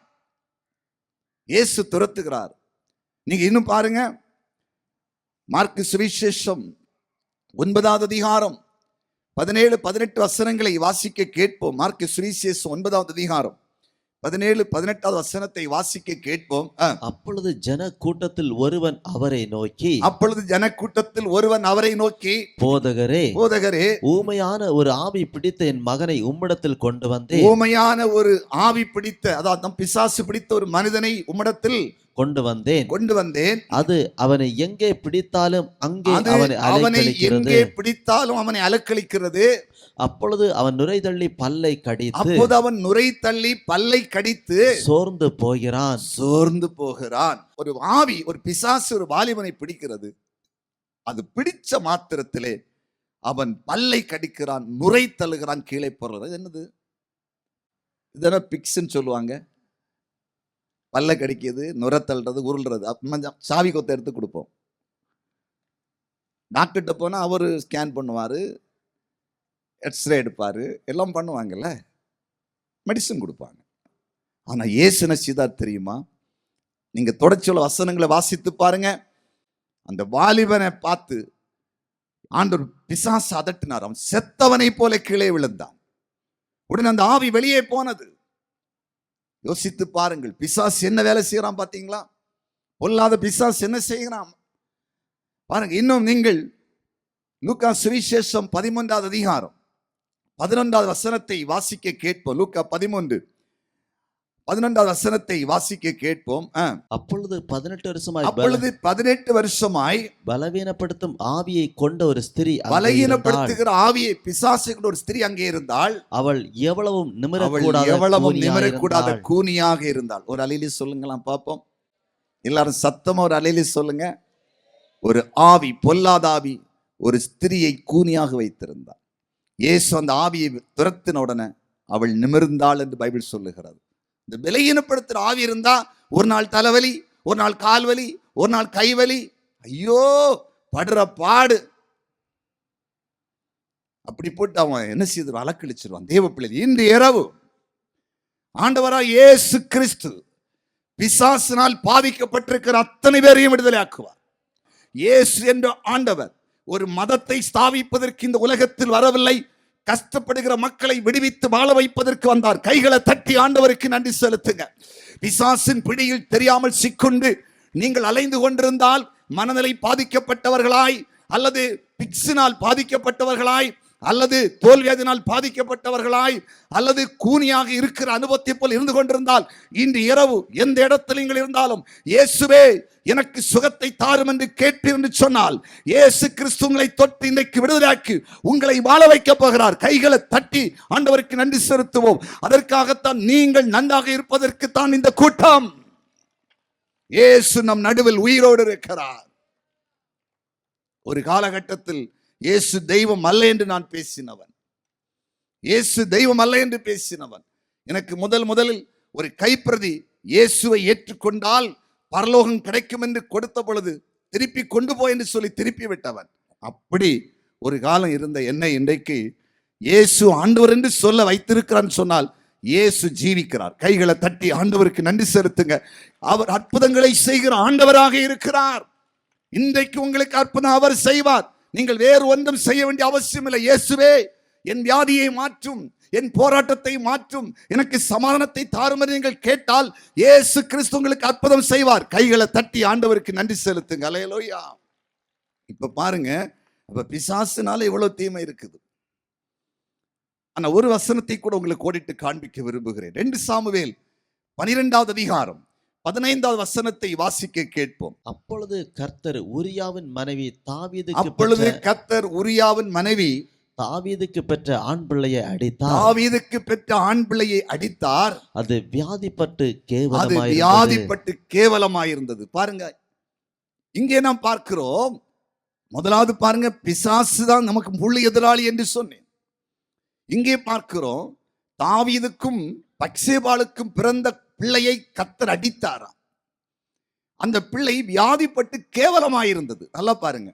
நீங்க இன்னும் பாருங்க, மார்க்கு சுவிசேஷம் 9வது அதிகாரம் 17, 18 வசனங்களை வாசிக்க கேட்போம். மார்க்கு சுவிசேஷம் 9வது அதிகாரம் 17, 18 வசனத்தை வாசிக்க கேட்போம். அப்பொழுது ஜன கூட்டத்தில் ஒருவன் அவரை நோக்கி போதகரே, ஊமையான ஒரு ஆவி பிடித்த என் மகனை உம்மிடத்தில் கொண்டு வந்தேன். ஊமையான ஒரு ஆவி பிடித்த, அதாவது பிசாசு பிடித்த ஒரு மனிதனை உம்மிடத்தில் கொண்டு வந்தேன். அது அவனை எங்கே பிடித்தாலும் அங்கே அவனை அலக்களிக்கிறது. அப்பொழுது அவன் நுரை தள்ளி பல்லை கடித்து சோர்ந்து போகிறான். ஒரு ஆவி, ஒரு பிசாசு ஒரு வாலிபனை பிடிக்கிறது. அது பிடிச்ச மாத்திரத்திலே அவன் பல்லை கடிக்கிறான், நுரை தள்ளுகிறான், கீழே போடுறது. என்னது இதெல்லாம் பிக்ஸ்ன்னு சொல்லுவாங்க. பல்ல கடிக்கிறது, நுரை தள்ளுறது, உருள்றது. சாவி கொத்த எடுத்து கொடுப்போம். டாக்டர்கிட்ட போனா அவரு ஸ்கேன் பண்ணுவாரு, எக்ஸ்ரே எடுப்பாரு, எல்லாம் பண்ணுவாங்கல்ல, மெடிசன் கொடுப்பாங்க. ஆனா இயேசு என்ன செய்தார் தெரியுமா? நீங்க தொடர்ச்சியுள்ள வசனங்களை வாசித்து பாருங்க. அந்த வாலிபனை பார்த்து ஆண்டவர் பிசாசு அதட்டினார். அவன் செத்தவனை போல கீழே விழுந்தான். உடனே அந்த ஆவி வெளியே போனது. யோசித்து பாருங்கள், பிசாசு என்ன வேலை செய்யறான் பாத்தீங்களா? பொல்லாத பிசாசு என்ன செய்யறான் பாருங்க. இன்னும் நீங்கள் லூக்கா சுவிசேஷம் 13வது அதிகாரம் 11வது வசனத்தை வாசிக்க கேட்போம். லூக்கா 13:11 வசனத்தை வாசிக்க கேட்போம். அப்பொழுது 18 வருஷமாய் பலவீனப்படுத்தும் ஆவியை கொண்ட ஒரு ஸ்திரீ, பலவீனப்படுத்துகிற ஆவியை பிசாசு கொண்ட ஒரு ஸ்திரீ அங்கே இருந்தாள். அவள் எவ்வளவும் நிமிரக்கூடாத கூனியாக இருந்தாள். ஒரு அலையிலி சொல்லுங்களாம் பாப்போம். எல்லாரும் சத்தமா ஒரு அலையிலி சொல்லுங்க. ஒரு ஆவி, பொல்லாத ஆவி ஒரு ஸ்திரியை கூனியாக வைத்திருந்தார். இயேசு அந்த ஆவியை துரத்தின உடனே அவள் நிமிர்ந்தாள் என்று பைபிள் சொல்லுகிறது. இந்த விலையினப்படுத்துகிற ஆவி இருந்தா ஒரு நாள் தலைவலி, ஒரு நாள் கால்வலி, ஒரு நாள் கைவலி, ஐயோ படுற பாடு. அப்படி போட்டு அவன் என்ன செய்து அலக்கழிச்சிருவான் தேவ பிள்ளை. இன்று இரவு ஆண்டவராய் இயேசு கிறிஸ்து பிசாசினால் பாதிக்கப்பட்டிருக்கிற அத்தனை பேரையும் விடுதலை ஆக்குவார். இயேசு என்ற ஆண்டவர் ஒரு மதத்தை ஸ்தாபிப்பதற்கு இந்த உலகத்தில் வரவில்லை. கஷ்டப்படுகிற மக்களை விடுவித்து வாழ வைப்பதற்கு வந்தார். கைகளை தட்டி ஆண்டவருக்கு நன்றி செலுத்துங்க. பிசாசின் பிடியில் தெரியாமல் சிக்குண்டு நீங்கள் அலைந்து கொண்டிருந்தால், மனநிலை பாதிக்கப்பட்டவர்களாய் அல்லது பிக்ஸினால் பாதிக்கப்பட்டவர்களாய் அல்லது தோல்வியாதினால் பாதிக்கப்பட்டவர்களாய் அல்லது கூனியாக இருக்கிற அனுபவத்தை போல் இருந்து கொண்டிருந்தால், இன்று இரவு எந்த இடத்தில் நீங்கள் இருந்தாலும் இயேசுவே எனக்கு சுகத்தை தாரும் என்று கேட்பீர் என்று சொன்னால், இயேசு கிறிஸ்து உங்களை தொட்டு இன்றைக்கு விடுதலையாக்கி உங்களை வாழ வைக்கப் போகிறார். கைகளை தட்டி ஆண்டவருக்கு நன்றி செலுத்துவோம். அதற்காகத்தான் நீங்கள் நன்றாக இருப்பதற்கு தான் இந்த கூட்டம். இயேசு நம் நடுவில் உயிரோடு இருக்கிறார். ஒரு காலகட்டத்தில் இயேசு தெய்வம் அல்ல என்று நான் பேசினவன். இயேசு தெய்வம் அல்ல என்று பேசினவன். எனக்கு முதலில் ஒரு கைப்பிரதி இயேசுவை ஏற்றுக்கொண்டால் பரலோகம் கிடைக்கும் என்று கொடுத்த பொழுது திருப்பி கொண்டு போய் என்று சொல்லி திருப்பி விட்டவன். அப்படி ஒரு காலம் இருந்த என்னை இன்றைக்கு இயேசு ஆண்டவர் என்று சொல்ல வைத்திருக்கிறான்னு சொன்னால், இயேசு ஜீவிக்கிறார். கைகளை தட்டி ஆண்டவருக்கு நன்றி செலுத்துங்க. அவர் அற்புதங்களை செய்கிற ஆண்டவராக இருக்கிறார். இன்றைக்கு உங்களுக்கு அற்புதம் அவர் செய்வார். நீங்கள் வேறு ஒன்றும் செய்ய வேண்டிய அவசியம் இல்லை. இயேசுவே என் வியாதியை மாற்றும், என் போராட்டத்தை மாற்றும், எனக்கு சமாதானத்தை தாரும் என்று நீங்கள் கேட்டால் இயேசு கிறிஸ்து உங்களுக்கு அற்புதம் செய்வார். கைகளை தட்டி ஆண்டவருக்கு நன்றி செலுத்துங்க. அல்லேலூயா. இப்ப பாருங்க, அப்ப பிசாசுனால எவ்வளவு தீமை இருக்குது. ஆனா ஒரு வசனத்தை கூட உங்களுக்கு ஓடிட்டு காண்பிக்க விரும்புகிறேன். 2 சாமுவேல் 12வது அதிகாரம் 15வது வசனத்தை வாசிக்க கேட்போம். அப்பொழுது கர்த்தர் உரியாவின் மனைவி தாவீதுக்கு பெற்ற ஆண் பிள்ளையை அடித்தார். அது வியாதிப்பட்டு கேவலமாயிருந்தது. பாருங்க, இங்கே நாம் பார்க்கிறோம். முதலாவது பாருங்க, பிசாசு தான் நமக்கு முழு எதிராளி என்று சொன்னேன். இங்கே பார்க்கிறோம், தாவீதுக்கும் பத்சேபாளுக்கும் பிறந்த பிள்ளையை கர்த்தர் அடித்தாராம். அந்த பிள்ளை வியாதிப்பட்டு கேவலமாயிருந்தது. நல்லா பாருங்க,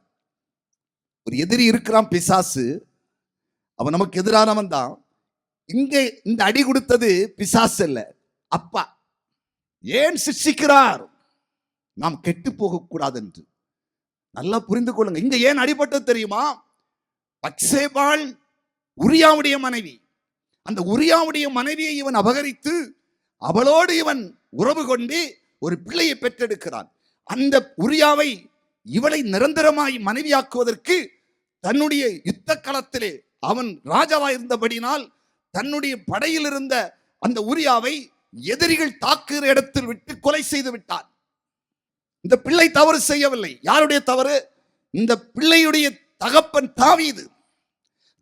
ஒரு எதிரி இருக்கிறான் பிசாசு, அவன் நமக்கு எதிரானவன் தான். இங்கே இந்த அடி கொடுத்தது பிசாசு அல்ல, அப்பா. ஏன் சிக்ஷிக்கிறார்? நாம் கெட்டு போக கூடாது என்று. நல்லா புரிந்து கொள்ளுங்க. இங்க ஏன் அடிபட்டது தெரியுமா? பத்சேபாள் உரியாவுடைய மனைவி. அந்த உரியாவுடைய மனைவியை இவன் அபகரித்து அவளோடு இவன் உறவு கொண்டு ஒரு பிள்ளையை பெற்றெடுக்கிறான். அந்த உரியாவை இவளை நிரந்தரமாய் மனைவியாக்குவதற்கு தன்னுடைய யுத்த களத்திலே அவன் ராஜாவாய் இருந்தபடினால் தன்னுடைய படையில் இருந்த அந்த உரியாவை எதிரிகள் தாக்குகிற இடத்தில் விட்டு கொலை செய்து விட்டான். இந்த பிள்ளை தவறு செய்யவில்லை. யாருடைய தவறு? இந்த பிள்ளையுடைய தகப்பன் தாவீது.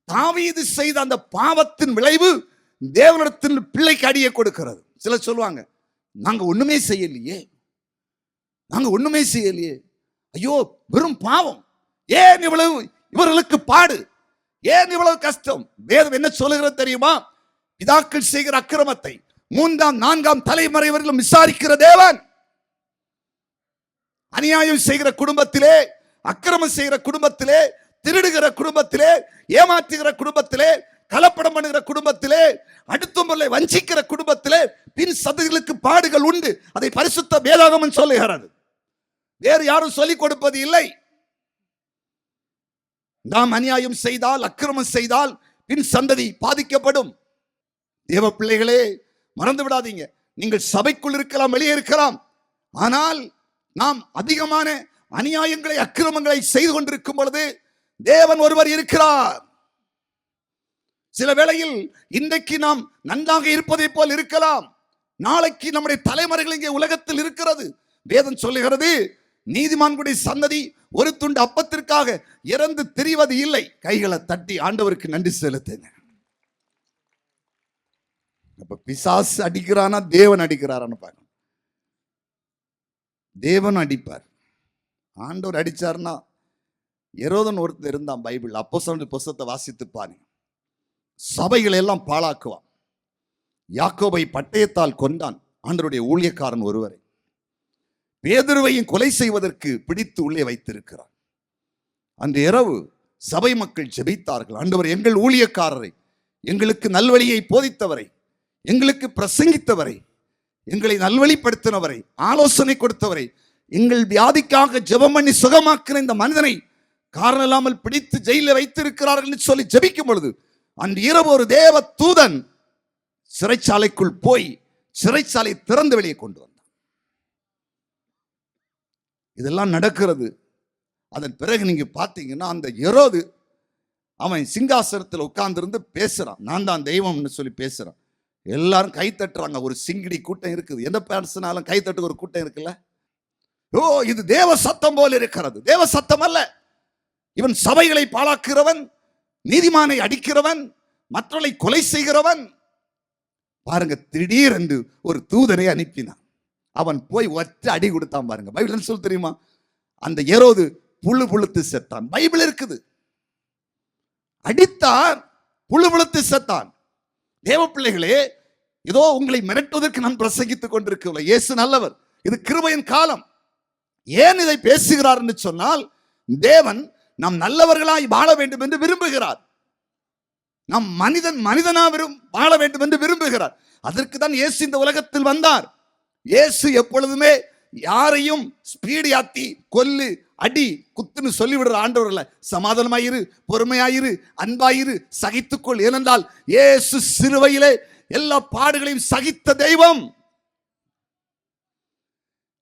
தாவீது செய்த அந்த பாவத்தின் விளைவு தேவனிடத்தில் பிள்ளைக்கு அடியை கொடுக்கிறது. சிலர் சொல்லுவாங்க, நாங்க ஒண்ணுமே செய்யலையே, ஐயோ வெறும் பாவம், ஏன் இவ்வளவு இவர்களுக்கு பாடு, ஏன் இவ்வளவு கஷ்டம்? வேதம் என்ன சொல்லுகிறது தெரியுமா? பிதாக்கள் செய்கிற அக்கிரமத்தை 3ஆம் 4ஆம் தலைமுறை வரையிலும் விசாரிக்கிற தேவன். அநியாயம் செய்கிற குடும்பத்திலே, அக்கிரமம் செய்கிற குடும்பத்திலே, திருடுகிற குடும்பத்திலே, ஏமாற்றுகிற குடும்பத்திலே, கலப்படம் பண்ணுகிற குடும்பத்திலே, அடுத்தவர்களை வஞ்சிக்கிற குடும்பத்திலே பின் சந்ததிகளுக்கு பாடுகள் உண்டு. அதை பரிசுத்த வேதாகமம் சொல்லுகிறது. வேறு யாரும் சொல்லிக் கொடுப்பது இல்லை. நாம் அநியாயம் செய்தால், அக்கிரமம் செய்தால் பின் சந்ததி பாதிக்கப்படும். தேவ பிள்ளைகளே, மறந்து விடாதீங்க. நீங்கள் சபைக்குள் இருக்கலாம், வெளியே இருக்கலாம். ஆனால் நாம் அதிகமான அநியாயங்களை, அக்கிரமங்களை செய்து கொண்டிருக்கும் பொழுது தேவன் ஒருவர் இருக்கிறார். சில வேளையில் இன்றைக்கு நாம் நன்றாக இருப்பதை போல் இருக்கலாம், நாளைக்கு நம்முடைய தலைமுறைகள் இங்கே உலகத்தில் இருக்கிறது. வேதம் சொல்லுகிறது, நீதிமான்களுடைய சந்ததி ஒரு துண்டு அப்பத்திற்காக இறந்து திரிவது இல்லை. கைகளை தட்டி ஆண்டவருக்கு நன்றி செலுத்துங்க. அப்ப பிசாசு அடிக்கிறானா தேவன் அடிக்கிறாரான்னு பாருங்க. தேவன் அடிப்பார். ஆண்டவர் அடிச்சார்னா, எரோதன் ஒருத்தர் இருந்தான். பைபிள் அப்போஸ்தலர் புத்தகத்தை வாசித்து பாருங்க. சபைகளை எல்லாம் பாழாக்குவான். யாக்கோபை பட்டயத்தால் கொண்டான் ஆண்டவருடைய ஊழியக்காரன் ஒருவரை. பேதுருவையும் கொலை செய்வதற்கு பிடித்து உள்ளே வைத்திருக்கிறார். அன்று இரவு சபை மக்கள் ஜெபித்தார்கள். ஆண்டவர், எங்கள் ஊழியக்காரரை, எங்களுக்கு நல்வழியை போதித்தவரை, எங்களுக்கு பிரசங்கித்தவரை, எங்களை நல்வழிப்படுத்தினவரை, ஆலோசனை கொடுத்தவரை, எங்கள் வியாதிக்காக ஜெபம் பண்ணி சுகமாக்கிற இந்த மனிதனை காரணம் இல்லாமல் பிடித்து ஜெயிலில் வைத்திருக்கிறார்கள் என்று சொல்லி ஜெபிக்கும் பொழுது அன்று இரவு ஒரு தேவ தூதன் சிறைச்சாலைக்குள் போய் சிறைச்சாலை திறந்து வெளியே கொண்டு வந்தான். இதெல்லாம் நடக்கிறது. அதன் பிறகு நீங்க பார்த்தீங்கன்னா அந்த எரோது அவன் சிங்காசனத்தில் உட்கார்ந்திருந்து பேசுறான். நான் தான் தெய்வம்னு சொல்லி பேசுறான். எல்லாரும் கை தட்டுறாங்க. ஒரு சிங்கிடி கூட்டம் இருக்குது. எந்த பேசினாலும் கை தட்டு ஒரு கூட்டம் இருக்குல்ல. ஓ, இது தேவ சத்தம் போல இருக்கிறது. தேவ சத்தம் அல்ல. இவன் சபைகளை பாழாக்குகிறவன், நீதிமானை அடிக்கிறவன், மற்றவர்களை கொலை செய்கிறவன். பாருங்க, திடீரென்று ஒரு தூதனை அனுப்பினான். அவன் போய் ஒற்ற அடி கொடுத்தான். பாருங்க, பைபிள் சொல்ல தெரியுமா? அந்த ஏரோது புழு புழுத்து செத்தான். பைபிள் இருக்குது. அடித்தான், புழு புழுத்து செத்தான். தேவ பிள்ளைகளே, ஏதோ உங்களை மிரட்டுவதற்கு நான் பிரசங்கித்துக் கொண்டிருக்கவில்லை. இயேசு நல்லவர். இது கிருபையின் காலம். ஏன் இதை பேசுகிறார் என்று சொன்னால், தேவன் நாம் நல்லவர்களாய் வாழ வேண்டும் என்று விரும்புகிறார். நாம் மனிதனா வாழ வேண்டும் என்று விரும்புகிறார். அதற்கு தான் இயேசு இந்த உலகத்தில் வந்தார். இயேசு எப்பொழுதுமே யாரையும் ஸ்பீடியாத்தி கொல்லு அடி குத்துன்னு சொல்லிவிடுற ஆண்டவர் அல்ல. சமாதானமாயிரு, பொறுமையாயிரு, அன்பாயிரு, சகித்துக்கொள். ஏனென்றால் இயேசு சிலுவையிலே எல்லா பாடுகளையும் சகித்த தெய்வம்.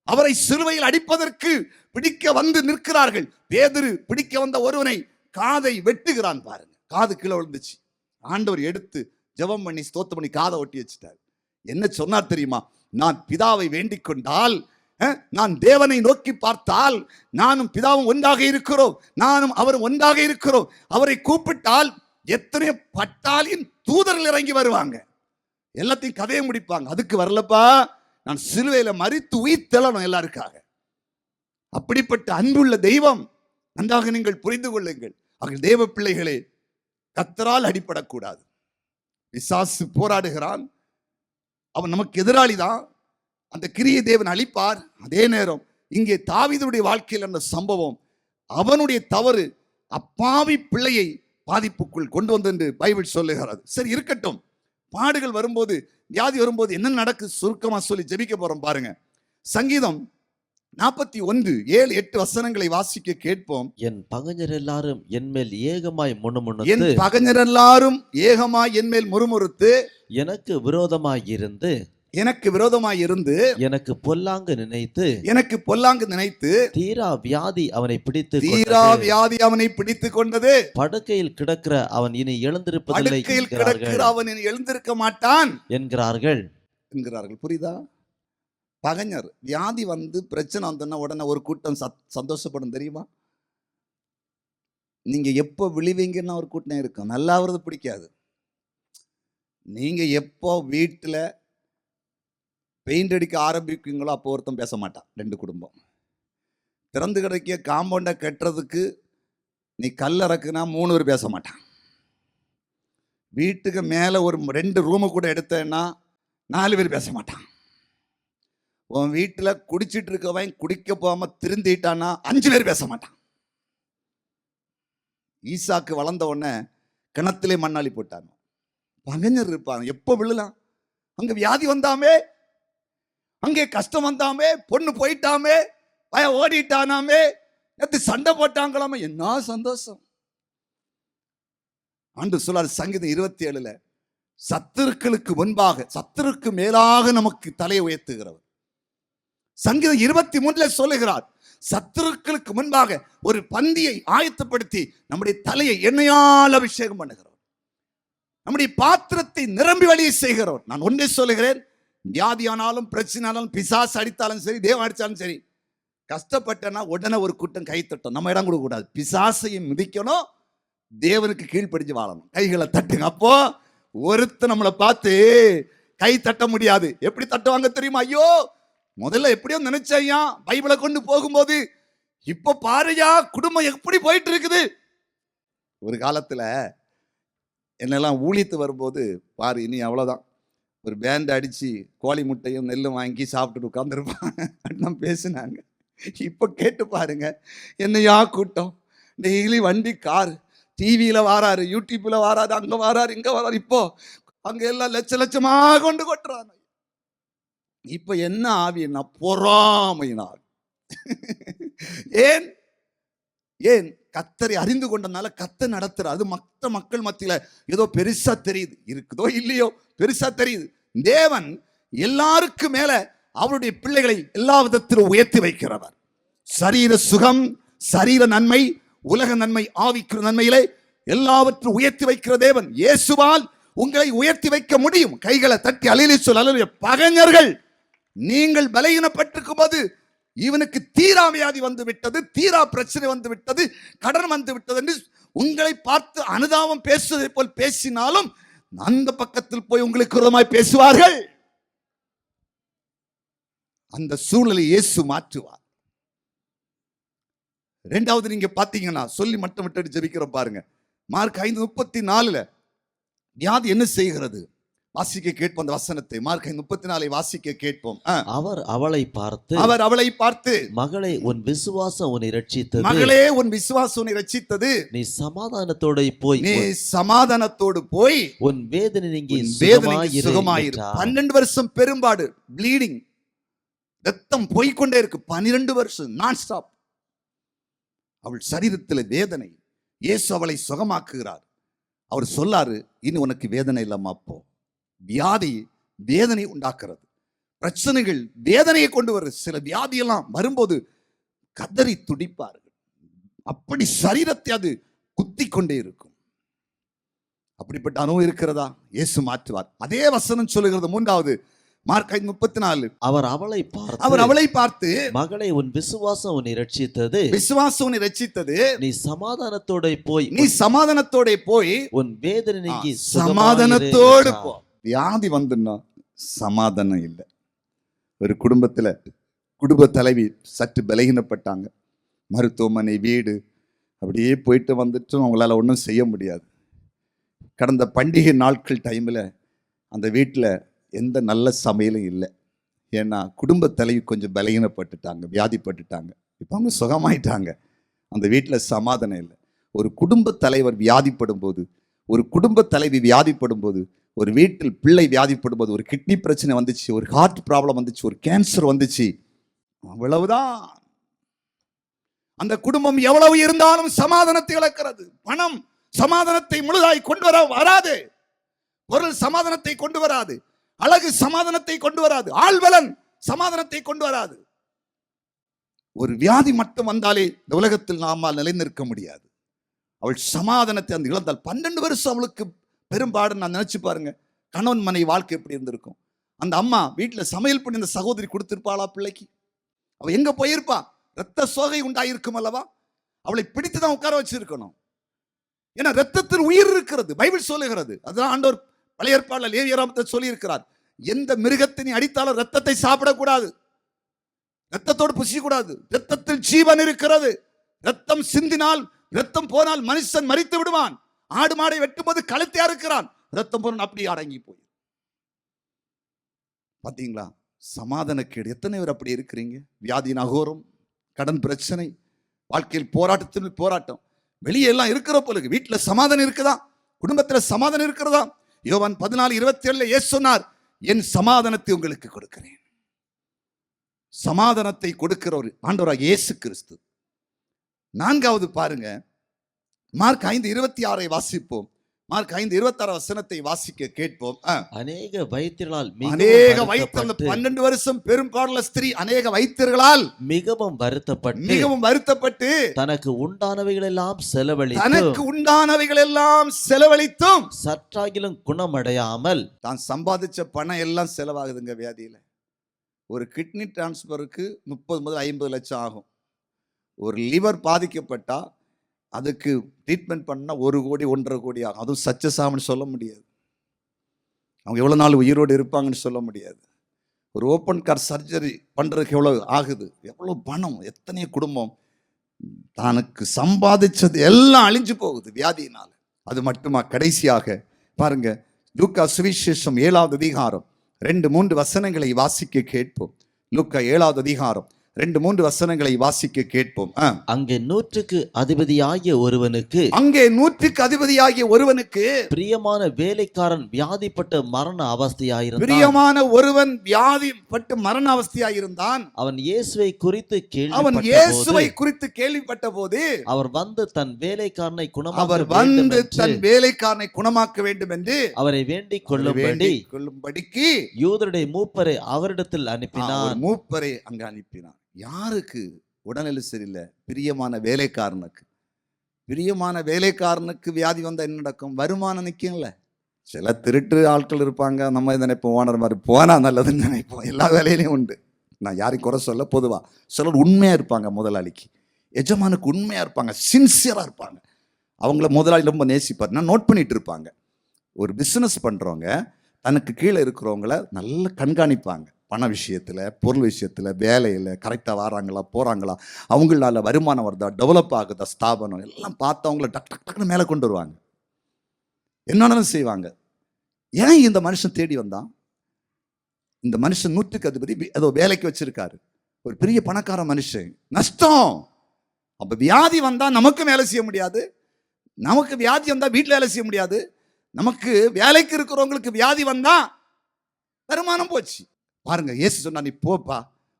அவரை சிலுவையில் அடிப்பதற்கு பிடிக்க வந்து நிற்கிறார்கள். பேதுரு பிடிக்க வந்த ஒருவனை காதை வெட்டுகிறான். பாருங்க, காது கீழே விழுந்துச்சு. ஆண்டவர் எடுத்து ஜெபம் பண்ணி ஸ்தோத்திரம் பண்ணி காதை ஒட்டி வச்சுட்டார். என்ன சொன்னார் தெரியுமா? நான் பிதாவை வேண்டிக் கொண்டால், நான் தேவனை நோக்கி பார்த்தால், நானும் பிதாவும் ஒன்றாக இருக்கிறோம், நானும் அவரும் ஒன்றாக இருக்கிறோம். அவரை கூப்பிட்டால் எத்தனை பட்டாலின் தூதர்கள் இறங்கி வருவாங்க, எல்லாத்தையும் கதையை முடிப்பாங்க. அதுக்கு வரலப்பா, நான் சிலுவையில மரித்து உயிர் தெழணும் எல்லாருக்காக. அப்படிப்பட்ட அன்புள்ள தெய்வம். நன்றாக நீங்கள் புரிந்து கொள்ளுங்கள். அவர்கள் தேவ பிள்ளைகளே, கர்த்தரால் அடிபடக்கூடாது. பிசாசு போராடுகிறான். அவன் நமக்கு எதிராளி தான். அந்த கிரியை தேவன் அழிப்பார். அதே நேரம் இங்கே தாவீதுடைய வாழ்க்கையில் அந்த சம்பவம், அவனுடைய தவறு அப்பாவி பிள்ளையை பாதிப்புக்குள் கொண்டு வந்து என்று பைபிள் சொல்லுகிறது. சரி, இருக்கட்டும். பாடுகள் வரும்போது, வியாதி வரும்போது என்ன நடக்கு சுருக்கமா சொல்லி ஜெபிக்க போறோம். பாருங்க, சங்கீதம் 41:7-8 வசனங்களை வாசிக்க கேட்போம். என் பகைஞர் எல்லாரும் என்மேல் ஏகமாய் முணுமுணுத்து, என் பகைஞர் எல்லாரும் ஏகமாய் என்மேல் முறுமுறுத்து, எனக்கு விரோதமாய் இருந்து, எனக்கு பொல்லாங்கு நினைத்து, தீரா வியாதி அவனை பிடித்து கொண்டது. படுக்கையில் கிடக்கிற அவன் இனி எழுந்திருப்பதில்லை, அவன் இனி எழுந்திருக்க மாட்டான் என்கிறார்கள். புரியுதா? பகைஞர் வியாதி வந்து பிரச்சனை வந்தோன்னா உடனே ஒரு கூட்டம் சந்தோஷப்படும் தெரியுமா? நீங்க எப்போ விழுவீங்கன்னா ஒரு கூட்டம் இருக்கும். நல்லாவது பிடிக்காது. நீங்க எப்போ வீட்டில் பெயிண்ட் அடிக்க ஆரம்பிக்குங்களோ அப்போ ஒருத்தன் பேச மாட்டான். 2 குடும்பம் திறந்து கிடைக்க காம்பவுண்டை கட்டுறதுக்கு நீ கல் இறக்குனா 3 பேர் பேச மாட்டான். வீட்டுக்கு மேலே ஒரு 2 ரூமு கூட எடுத்தேன்னா 4 பேர் பேச மாட்டான். உன் வீட்டில் குடிச்சிட்டு இருக்கவன் குடிக்க போகாம திருந்திட்டான்னா 5 பேர் பேச மாட்டான். ஈசாக்கு வளர்ந்த உடனே கிணத்திலே மண்ணாளி போட்டான். பகைஞர் இருப்பான். எப்போ விழலாம்? அங்க வியாதி வந்தாமே, அங்கே கஷ்டம் வந்தாமே, பொண்ணு போயிட்டாமே, ஓடிட்டானாமே, நேற்று சண்டை போட்டாங்களாமே, என்ன சந்தோஷம். ஆண்டு சொல்லார் சங்கீதம் 27 சத்துருக்களுக்கு முன்பாக, சத்துருக்கு மேலாக நமக்கு தலையை உயர்த்துகிறவர். சங்கீதம் 23 சொல்லுகிறார், சத்துருக்களுக்கு முன்பாக ஒரு பந்தியை ஆயத்தப்படுத்தி நம்முடைய தலையை எண்ணெயால் அபிஷேகம் பண்ணுகிறவர், நம்முடைய பாத்திரத்தை நிரம்பி வழியை செய்கிறவர். நான் ஒன்றே சொல்லுகிறேன், வியாதியானாலும் பிரச்சனையானாலும் பிசாசு அடித்தாலும் சரி, தேவன் அடித்தாலும் சரி, கஷ்டப்பட்டனா உடனே ஒரு கூட்டம் கை தட்டும். நம்ம இடம் கொடுக்க கூடாது. பிசாசையும் மிதிக்கணும், தேவனுக்கு கீழ்ப்படிஞ்சு வாழணும். கைகளை தட்டுங்க. அப்போ ஒருத்தர் நம்மளை பார்த்து கை தட்ட முடியாது. எப்படி தட்டுவாங்க தெரியுமா? ஐயோ, முதல்ல எப்படியோ நினைச்சையா பைபிளை கொண்டு போகும்போது, இப்ப பாருயா குடும்பம் எப்படி போயிட்டு இருக்குது. ஒரு காலத்துல என்னெல்லாம் ஊழியத்து வரும்போது பாரு இனி அவ்வளோதான், ஒரு பேண்ட் அடித்து கோழி முட்டையும் நெல்லும் வாங்கி சாப்பிட்டுட்டு உட்காந்துருப்பாங்க அப்படின்னு பேசுனாங்க. இப்போ கேட்டு பாருங்க, என்னையா கூட்டம், டெய்லி வண்டி கார், டிவியில் வாராரு, யூடியூப்பில் வாராரு, அங்கே வாராரு, இங்கே வராரு, இப்போ அங்கே எல்லாம் லட்ச லட்சமாக கொண்டு கொட்டுறாங்க. இப்போ என்ன ஆவின்னா பொறாமையினால். ஏன் ஏன் கர்த்தரை அறிந்து கொண்டனால கர்த்தர் நடத்துற, அது மற்ற மக்கள் மத்தியில ஏதோ பெருசா தெரியுது, இருக்குதோ இல்லையோ பெருசா தெரியுது. தேவன் எல்லாருக்கும் மேல அவருடைய பிள்ளைகளை எல்லா விதத்திலும் உயர்த்தி வைக்கிறவர். சரீர சுகம், சரீர நன்மை, உலக நன்மை, ஆவிக்குரிய நன்மையிலே எல்லாவற்றையும் உயர்த்தி வைக்கிற தேவன். இயேசுவால் உங்களை உயர்த்தி வைக்க முடியும். கைகளை தட்டி அல்லேலூயா சொல். அல்லேலூயா. பகைஞர்கள் நீங்கள் பலகீனப்பட்டிருக்கும் போது, இவனுக்கு தீரா வியாதி வந்து விட்டது, தீரா பிரச்சனை வந்து விட்டது, கடன் வந்து விட்டது என்று உங்களை பார்த்து அனுதாபம் பேசுவதை போல் பேசினாலும் அந்த பக்கத்தில் போய் உங்களுக்கு விரோதமாய் பேசுவார்கள். அந்த சூழலை இயேசு மாற்றுவார். இரண்டாவது நீங்க பாத்தீங்கன்னா, சொல்லி மட்டும் விட்டு ஜெபிக்கிறோம் பாருங்க. மார்க் 5:34 வியாதி என்ன செய்கிறது? வாசிக்க கேட்போம் அந்த வசனத்தை. மார்க் 5:34 வாசிக்க கேட்போம். அவர் அவளை பார்த்து, மகளே உன் விசுவாசம் உன்னை ரட்சித்தது, மகளே உன் விசுவாசம் உன்னை ரட்சித்தது, நீ சமாதானத்தோடு போய் உன் வேதனை நீங்கி சுகமாயிரு. 12 வருஷம் பெரும்பாடு, ப்ளீடிங், ரத்தம் போய்கொண்டே இருக்கு. 12 வருஷம் நான் ஸ்டாப். அவள் சரீரத்தில் வேதனை. இயேசு அவளை சுகமாக்குகிறார். அவர் சொல்லாரு, இனி உனக்கு வேதனை இல்லாம. அப்போ வியாதி வேதனை உண்டாக்குறது, பிரச்சனைகள் வேதனையை கொண்டு வர. சில வியாதியெல்லாம் வரும்போது கதறி துடிப்பார்கள். அப்படி சரீரத்தை அது குத்தி கொண்டே இருக்கும். அப்படிப்பட்ட அனுபவம் இருக்கிறதா? இயேசு மாற்றுவார். அதே வசனம் சொல்லுகிறது. மூன்றாவது மார்க் 5:34 அவர் அவளை பார்த்து மகளே உன் விசுவாசம் உன்னை ரட்சித்தது, நீ சமாதானத்தோட போய் உன் வேதனை நீங்கி சமாதானத்தோடு போ. வியாதி வந்துன்னா சமாதானம் இல்லை. ஒரு குடும்ப தலைவி சற்று பலகீனப்பட்டாங்க. மருத்துவமனை, வீடு, அப்படியே போயிட்டு வந்துட்டும் அவங்களால ஒன்றும் செய்ய முடியாது. கடந்த பண்டிகை நாட்கள் டைமில் அந்த வீட்டில் எந்த நல்ல சமையலும் இல்லை. ஏன்னா குடும்ப தலைவி கொஞ்சம் பலகீனப்பட்டுட்டாங்க, வியாதிப்பட்டுட்டாங்க. இப்போ அவங்க சுகமாயிட்டாங்க. அந்த வீட்டில் சமாதானம் இல்லை. ஒரு குடும்ப தலைவர் வியாதிப்படும் போது, ஒரு குடும்ப தலைவி வியாதிப்படும் போது, ஒரு வீட்டில் பிள்ளை வியாதிப்படும் போது, ஒரு கிட்னி பிரச்சனை வந்துச்சு, ஒரு ஹார்ட் ப்ராப்ளம் வந்துச்சு, ஒரு கேன்சர் வந்துச்சு, அவ்வளவுதான். அந்த குடும்பம் எவ்வளவு இருந்தாலும் சமாதானத்தை இழக்கிறது. பணம் சமாதானத்தை முழுதாய் கொண்டு வராது. பொருள் சமாதானத்தை கொண்டு வராது. அழகு சமாதானத்தை கொண்டு வராது. ஆள்பலன் சமாதானத்தை கொண்டு வராது. ஒரு வியாதி மட்டும் வந்தாலே இந்த உலகத்தில் நாமால் நிலைநிற்க முடியாது. அவள் சமாதானத்தை அந்த இழந்தால் 12 வருஷம் அவளுக்கு பெரும்பாடு. நான் நினைச்சு பாருங்க, கணவன் மனைவி வாழ்க்கை எப்படி இருந்திருக்கும். அந்த அம்மா வீட்டில் சமையல் பண்ணி இந்த சகோதரி கொடுத்திருப்பாளா பிள்ளைக்கு? அவள் எங்க போயிருப்பா? ரத்த சோகை உண்டாயிருக்கும் அல்லவா? அவளை பிடித்துதான் உட்கார வச்சிருக்கணும். ஏன்னா ரத்தத்தில் உயிர் இருக்கிறது, பைபிள் சொல்லுகிறது. அதுதான் ஆண்டவர் பழைய ஏற்பாடுல லேவியராமத்தை சொல்லி இருக்கிறார். எந்த மிருகத்தை நீ அடித்தாலும் ரத்தத்தை சாப்பிடக்கூடாது, ரத்தத்தோடு புசிக்கூடாது. ரத்தத்தில் ஜீவன் இருக்கிறது. ரத்தம் சிந்தினால், ரத்தம் போனால் மனுஷன் மரித்து விடுவான். ஆடு மாடை வெட்டும் போது கழுத்தையா இருக்கிறான், ரத்தம் போன அப்படி அடங்கி போய். பாத்தீங்களா சமாதான கேடு? எத்தனை பேர் அப்படி இருக்கிறீங்க? வியாதியின் அகோரம், கடன் பிரச்சனை, வாழ்க்கையில் போராட்டத்தில் போராட்டம். வெளியே எல்லாம் இருக்கிற போல வீட்டில் சமாதானம் இருக்குதா? குடும்பத்தில் சமாதானம் இருக்கிறதா? யோவான் 14:27 இயேசு சொன்னார், என் சமாதானத்தை உங்களுக்கு கொடுக்கிறேன். சமாதானத்தை கொடுக்கிறவர் ஆண்டவராக இயேசு கிறிஸ்து. நான்காவது பாருங்க, மார்க் 5:26 வாசிப்போம். மார்க் 5:26 வசனத்தை வாசிக்க கேட்போம். அநேக வைத்தியர்களால் 12 வருஷம் பெரும்பாடுள்ள ஸ்திரீ அநேக வைத்தியர்களால் மிகவும் வருத்தப்பட்டு தனக்கு உண்டானவைகள் எல்லாம் செலவழித்தும் சற்றாகிலும் குணமடையாமல், தான் சம்பாதிச்ச பணம் எல்லாம் செலவாகுதுங்க வியாதியில. ஒரு கிட்னி டிரான்ஸ்பருக்கு 30 முதல் 50 லட்சம் ஆகும். ஒரு லிவர் பாதிக்கப்பட்டா அதுக்கு ட்ரீட்மெண்ட் பண்ணால் 1 கோடி 1.5 கோடி ஆகும். அதுவும் சக்சஸ் ஆகும்னு சொல்ல முடியாது. அவங்க எவ்வளோ நாள் உயிரோடு இருப்பாங்கன்னு சொல்ல முடியாது. ஒரு ஓப்பன் கார்ட் சர்ஜரி பண்ணுறதுக்கு எவ்வளோ ஆகுது, எவ்வளோ பணம், எத்தனையோ குடும்பம் தனக்கு சம்பாதிச்சது எல்லாம் அழிஞ்சு போகுது வியாதியினால். அது மட்டுமா, கடைசியாக பாருங்க, லூக்கா சுவிசேஷம் 7வது அதிகாரம் 2-3 வசனங்களை வாசிக்க கேட்போம். லூக்கா 7வது அதிகாரம் 2-3 வசனங்களை வாசிக்க கேட்போம். அங்கே 100க்கு அதிபதியாகிய ஒருவனுக்கு பிரியமான வேலைக்காரன் வியாதிப்பட்ட மரண அவஸ்தையாயிருந்தான். பிரியமான ஒருவன் வியாதிப்பட்டு மரண அவஸ்தையாயிருந்தான். அவன் இயேசுவை குறித்து கேள்விப்பட்ட போது அவர் வந்து தன் வேலைக்காரனை குணமாக்க வேண்டும் என்று அவரை வேண்டிக் கொள்ளும்படிக்கு யூதருடைய மூப்பரை அவரிடத்தில் அனுப்பினார். மூப்பரை அங்க அனுப்பினார். யாருக்கு உடல்நிலை சரியில்லை? பிரியமான வேலைக்காரனுக்கு. பிரியமான வேலைக்காரனுக்கு வியாதி வந்தா என்ன நடக்கும்? வருமானம் நிற்கும்ல. சில திருட்டு ஆட்கள் இருப்பாங்க. நம்ம நினைப்போம், ஓனர் மாதிரி போனா நல்லதுன்னு நினைப்போம். எல்லா வேலையிலையும் உண்டு. நான் யாரையும் குறை சொல்ல, பொதுவா சிலர் உண்மையா இருப்பாங்க. முதலாளிக்கு, எஜமானுக்கு உண்மையா இருப்பாங்க, சின்சியரா இருப்பாங்க. அவங்கள முதலாளி ரொம்ப நேசிப்பார். நான் நோட் பண்ணிட்டு இருப்பாங்க. ஒரு பிசினஸ் பண்றவங்க தனக்கு கீழே இருக்கிறவங்கள நல்லா கண்காணிப்பாங்க. பண விஷயத்தில், பொருள் விஷயத்தில், வேலையில் கரெக்டாக வராங்களா, போகிறாங்களா, அவங்களால வருமானம் வருதா, டெவலப் ஆகுதா ஸ்தாபனம், எல்லாம் பார்த்து அவங்கள டக்குன்னு மேலே கொண்டு வருவாங்க. என்னென்னு செய்வாங்க. ஏன் இந்த மனுஷன் தேடி வந்தான்? இந்த மனுஷன் 100க்கு அதிபதி, ஏதோ வேலைக்கு வச்சிருக்காரு, ஒரு பெரிய பணக்கார மனுஷன். நஷ்டம். அப்போ வியாதி வந்தால் நமக்கு வேலை செய்ய முடியாது. நமக்கு வியாதி வந்தால் வீட்டில் வேலை செய்ய முடியாது. நமக்கு வேலைக்கு இருக்கிறவங்களுக்கு வியாதி வந்தா வருமானம் போச்சு. பாருங்க, இயேசு சொன்னா, நீ போப்பா,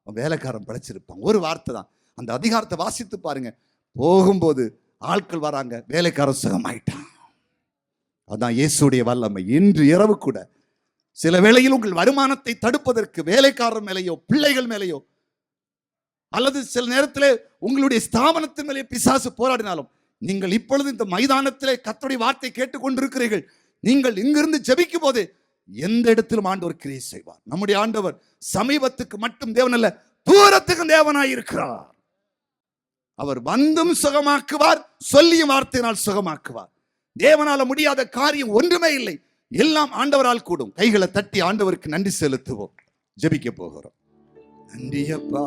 வேலைக்காரன் பிழைச்சிருப்பான். ஒரு வார்த்தை தான். அந்த அதிகாரத்தை வாசித்து பாருங்க. போகும்போது ஆட்கள் வராங்க, வேலைக்காரன் சுகமாயிட்டான். அதான் இயேசுடைய வல்லமை. இன்று இரவு கூட சில வேளையில் உங்கள் வருமானத்தை தடுப்பதற்கு வேலைக்காரர் மேலேயோ, பிள்ளைகள் மேலேயோ, அல்லது சில நேரத்தில் உங்களுடைய ஸ்தாபனத்தின் மேலே பிசாசு போராடினாலும், நீங்கள் இப்பொழுது இந்த மைதானத்திலே கர்த்தருடைய வார்த்தை கேட்டுக்கொண்டிருக்கிறீர்கள். நீங்கள் இங்கிருந்து ஜெபிக்கும் போது எந்த இடத்திலும் ஆண்டவர் கிரியை செய்வார். நம்முடைய ஆண்டவர் சமீபத்துக்கு மட்டும் தேவன் அல்ல, தூரத்துக்கும் தேவனாய் இருக்கிறார். அவர் வந்தும் சுகமாக்குவார், சொல்லியும் வார்த்தையினால் சுகமாக்குவார். தேவனால முடியாத காரியம் ஒன்றுமே இல்லை. எல்லாம் ஆண்டவரால் கூடும். கைகளை தட்டி ஆண்டவருக்கு நன்றி செலுத்துவோம். ஜெபிக்க போகிறோம். நன்றியப்பா.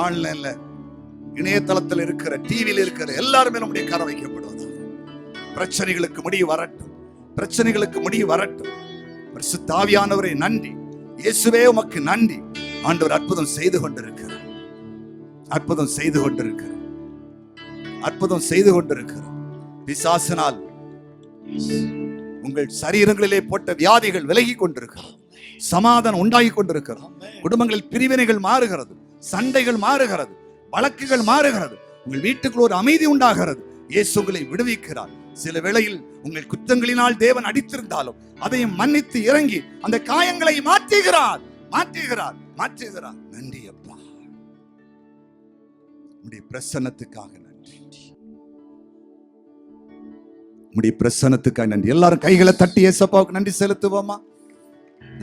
ஆன்லைன்ல, இணையதளத்தில் இருக்கிற, டிவியில் இருக்கிற எல்லாருமே நம்முடைய கரம் வைக்கப்படுவதா. பிரச்சனைகளுக்கு முடிவு வரட்டும். பிரச்சனைகளுக்கு முடிவு வரட்டும். பரிசுத்த ஆவியானவரே நன்றி. இயேசுவே உமக்கு நன்றி. ஆண்டவர் அற்புதம் செய்து கொண்டிருக்கிறார். அற்புதம் செய்து கொண்டிருக்கிறார். அற்புதம் செய்து கொண்டிருக்கிறார். பிசாசினால் உங்கள் சரீரங்களிலே போட்ட வியாதிகள் விலகி கொண்டிருக்கிறது. சமாதானம் உண்டாகி கொண்டிருக்கிறது. குடும்பங்களில் பிரிவினைகள் மாறுகிறது, சண்டைகள் மாறுகிறது, வழக்குகள் மாறுகிறது. உங்கள் வீட்டுக்குள் ஒரு அமைதி உண்டாகிறது. இயேசு உங்களை விடுவிக்கிறார். சில வேளையில் உங்கள் குற்றங்களினால் தேவன் அடித்திருந்தாலும் அதையும் மன்னித்து இறங்கி அந்த காயங்களை மாற்றுகிறார். நன்றி அப்பா. உம்முடைய பிரசன்னத்துக்காக நன்றி. உம்முடைய பிரசன்னத்துக்காக நன்றி. எல்லாரும் கைகளை தட்டி இயேசுவுக்கு நன்றி செலுத்துவோமா?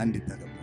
நன்றி தகவல்.